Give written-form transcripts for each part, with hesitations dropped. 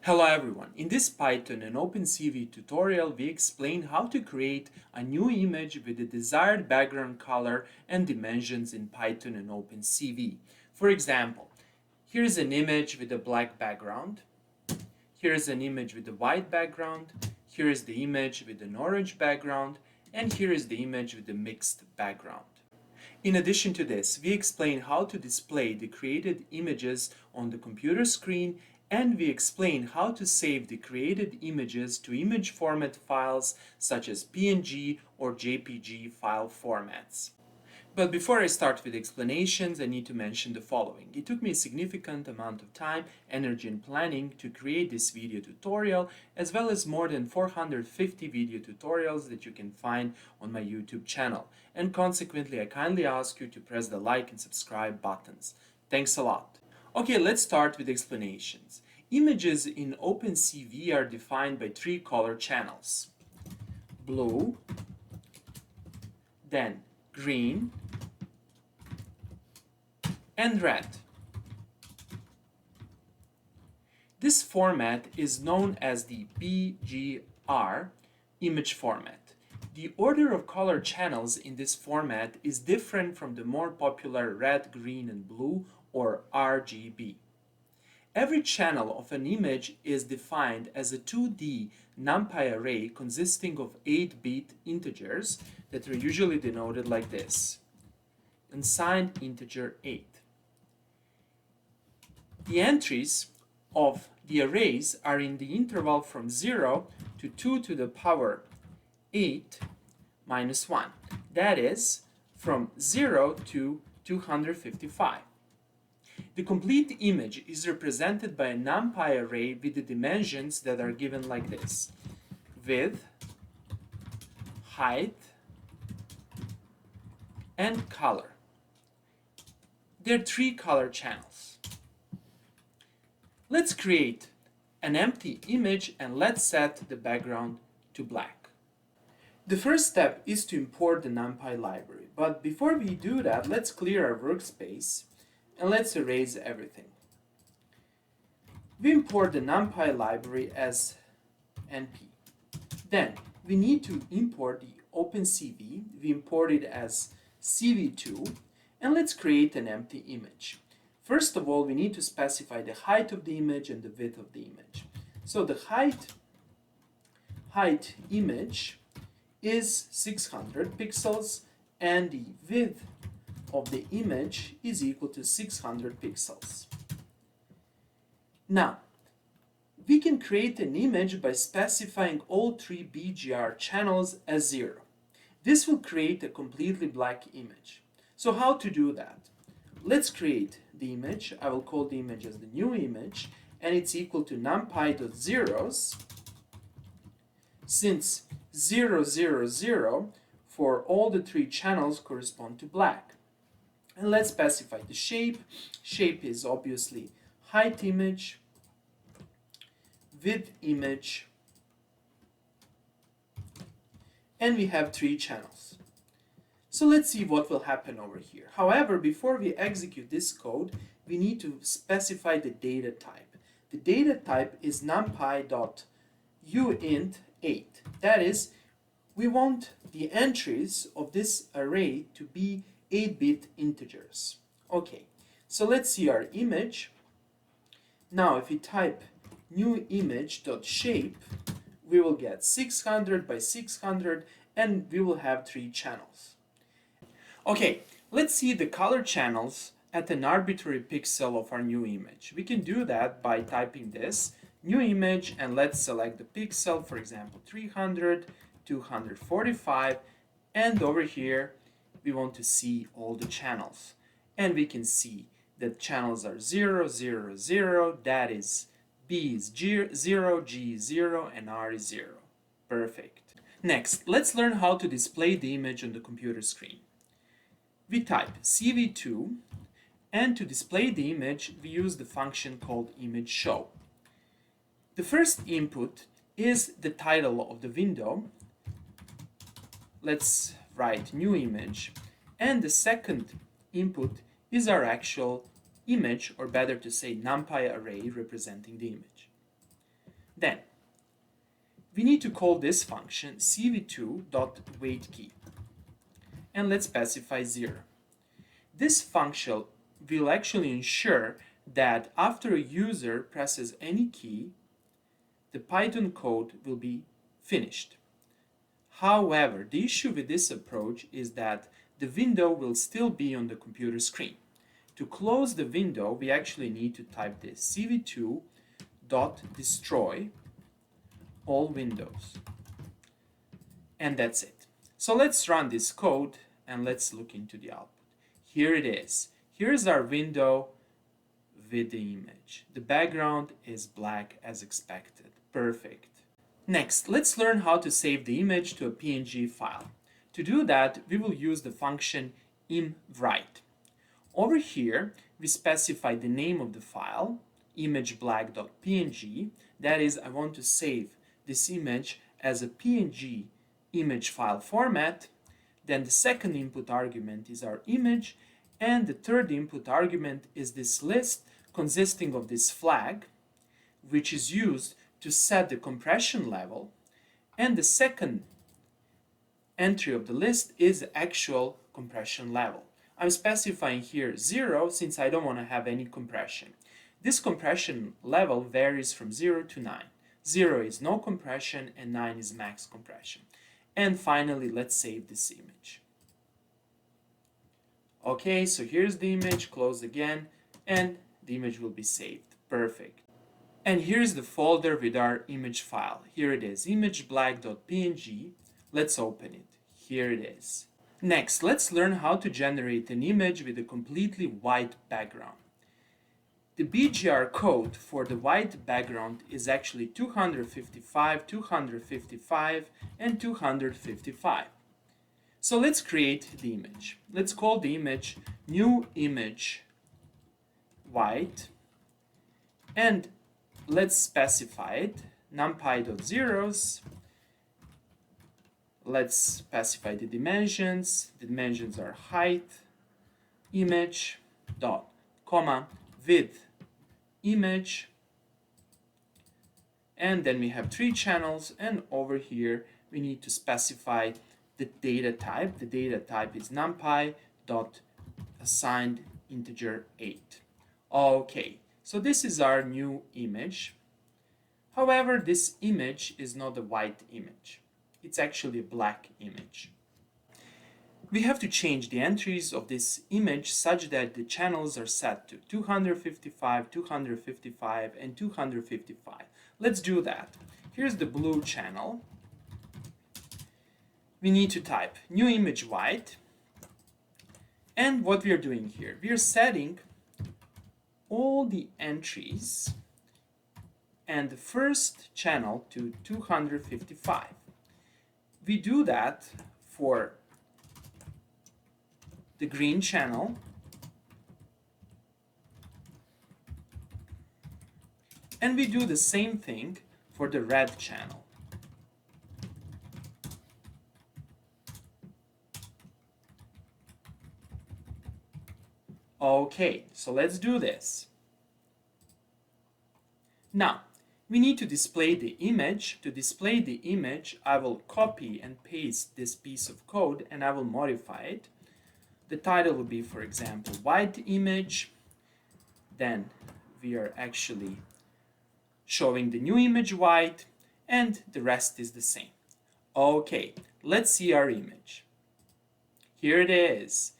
Hello everyone, in this Python and OpenCV tutorial we explain how to create a new image with the desired background color and dimensions in Python and OpenCV. For example, here's an image with a black background, here's an image with a white background, here is the image with an orange background, and here is the image with a mixed background. In addition to this, we explain how to display the created images on the computer screen, and we explain how to save the created images to image format files such as PNG or JPG file formats. But before I start with explanations, I need to mention the following. It took me a significant amount of time, energy and planning to create this video tutorial, as well as more than 450 video tutorials that you can find on my YouTube channel. And consequently, I kindly ask you to press the like and subscribe buttons. Thanks a lot. Okay, let's start with explanations. Images in OpenCV are defined by three color channels: blue, then green, and red. This format is known as the BGR image format. The order of color channels in this format is different from the more popular red, green, and blue, or RGB. Every channel of an image is defined as a 2D NumPy array consisting of 8-bit integers that are usually denoted like this: unsigned integer 8. The entries of the arrays are in the interval from 0 to 2 to the power 8 minus 1. That is, from 0 to 255. The complete image is represented by a NumPy array with the dimensions that are given like this: width, height, and color. There are three color channels. Let's create an empty image and let's set the background to black. The first step is to import the NumPy library, but before we do that, let's clear our workspace and let's erase everything. We import the NumPy library as np. Then we need to import the OpenCV. We import it as cv2, and let's create an empty image. First of all, we need to specify the height of the image and the width of the image. So the height image is 600 pixels and the width of the image is equal to 600 pixels. Now, we can create an image by specifying all three BGR channels as 0. This will create a completely black image. So how to do that? Let's create the image. I will call the image as the new image, and it's equal to numpy.zeros, since 0, 0, 0 for all the three channels correspond to black. And let's specify the shape. Shape is obviously height image, width image, and we have three channels. So let's see what will happen over here. However, before we execute this code, we need to specify the data type. The data type is numpy.uint8. That is, we want the entries of this array to be 8-bit integers. Okay, so let's see our image. Now if we type new image.shape, we will get 600 by 600 and we will have three channels. Okay, let's see the color channels at an arbitrary pixel of our new image. We can do that by typing this new image and let's select the pixel, for example 300, 245, and over here we want to see all the channels. And we can see that channels are 0, 0, 0, that is B is 0, G is 0, and R is 0. Perfect. Next, let's learn how to display the image on the computer screen. We type cv2, and to display the image we use the function called image show. The first input is the title of the window. Let's write new image, and the second input is our actual image, or better to say NumPy array representing the image. Then we need to call this function cv2.waitKey, and let's specify 0. This function will actually ensure that after a user presses any key, the Python code will be finished. However, the issue with this approach is that the window will still be on the computer screen. To close the window, we actually need to type this cv2.destroy all windows. And that's it. So let's run this code and let's look into the output. Here it is. Here's our window with the image. The background is black as expected. Perfect. Next, let's learn how to save the image to a PNG file. To do that, we will use the function imWrite. Over here, we specify the name of the file, imageblack.png. That is, I want to save this image as a PNG image file format. Then the second input argument is our image, and the third input argument is this list consisting of this flag, which is used to set the compression level, and the second entry of the list is the actual compression level. I'm specifying here 0 since I don't want to have any compression. This compression level varies from 0 to 9. 0 is no compression and 9 is max compression. And finally, let's save this image. Okay, so here's the image, close again, and the image will be saved. Perfect. And here's the folder with our image file. Here it is, imageblack.png. Let's open it. Here it is. Next, let's learn how to generate an image with a completely white background. The BGR code for the white background is actually 255, 255, and 255. So let's create the image. Let's call the image new image white, and let's specify it, numpy.zeros. Let's specify the dimensions. The dimensions are height, image, dot, comma, width, image, and then we have 3 channels, and over here we need to specify the data type. The data type is numpy.assigned integer 8. Okay, so this is our new image. However, this image is not a white image. It's actually a black image. We have to change the entries of this image such that the channels are set to 255, 255, and 255. Let's do that. Here's the blue channel. We need to type new image white. And what we are doing here, we are setting all the entries and the first channel to 255. We do that for the green channel, and we do the same thing for the red channel. Okay, so let's do this. Now, we need to display the image. To display the image, I will copy and paste this piece of code and I will modify it. The title will be, for example, white image. Then we are actually showing the new image white, and the rest is the same. Okay, let's see our image. Here it is.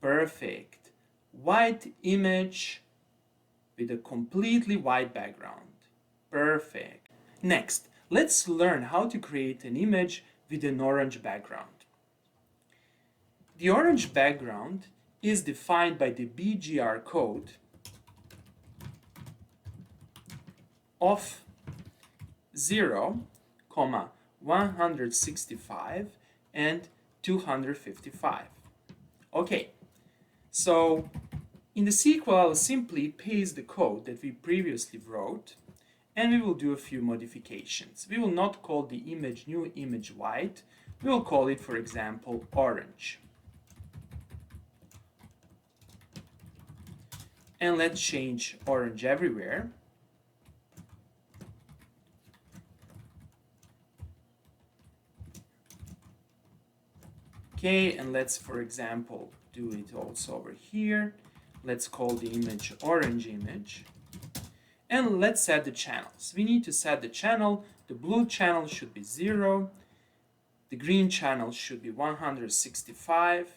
Perfect. White image with a completely white background. Perfect. Next, let's learn how to create an image with an orange background. The orange background is defined by the BGR code of 0, 165 and 255. Okay, so in the SQL, I'll simply paste the code that we previously wrote, and we will do a few modifications. We will not call the image new image white. We will call it, for example, orange. And let's change orange everywhere. Okay, and let's, for example, do it also over here. Let's call the image orange image. And let's set the channels. We need to set the channel. The blue channel should be 0. The green channel should be 165.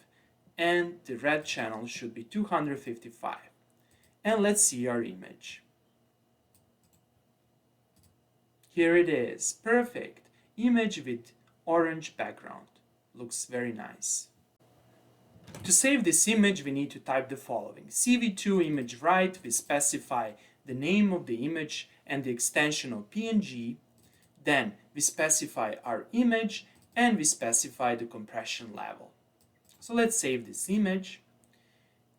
And the red channel should be 255. And let's see our image. Here it is. Perfect. Image with orange background. Looks very nice. To save this image, we need to type the following. CV2 image write, we specify the name of the image and the extension of PNG. Then we specify our image and we specify the compression level. So let's save this image.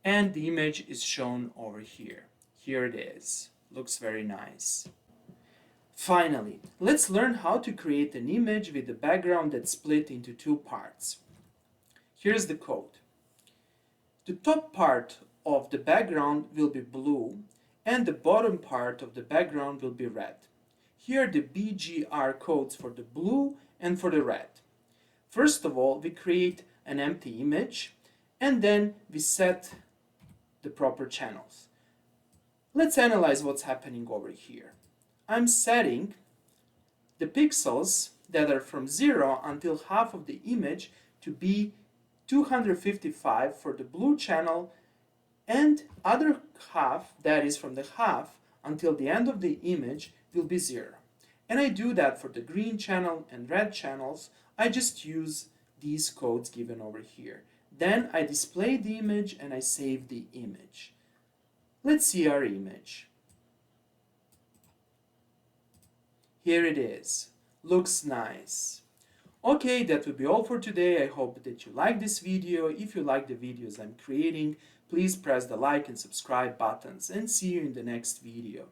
And the image is shown over here. Here it is. Looks very nice. Finally, let's learn how to create an image with a background that's split into two parts. Here's the code. The top part of the background will be blue and the bottom part of the background will be red. Here are the BGR codes for the blue and for the red. First of all, we create an empty image and then we set the proper channels. Let's analyze what's happening over here. I'm setting the pixels that are from 0 until half of the image to be 255 for the blue channel, and other half, that is from the half until the end of the image, will be 0. And I do that for the green channel and red channels. I just use these codes given over here. Then I display the image and I save the image. Let's see our image. Here it is. Looks nice. Okay, that will be all for today. I hope that you like this video. If you like the videos I'm creating, please press the like and subscribe buttons and see you in the next video.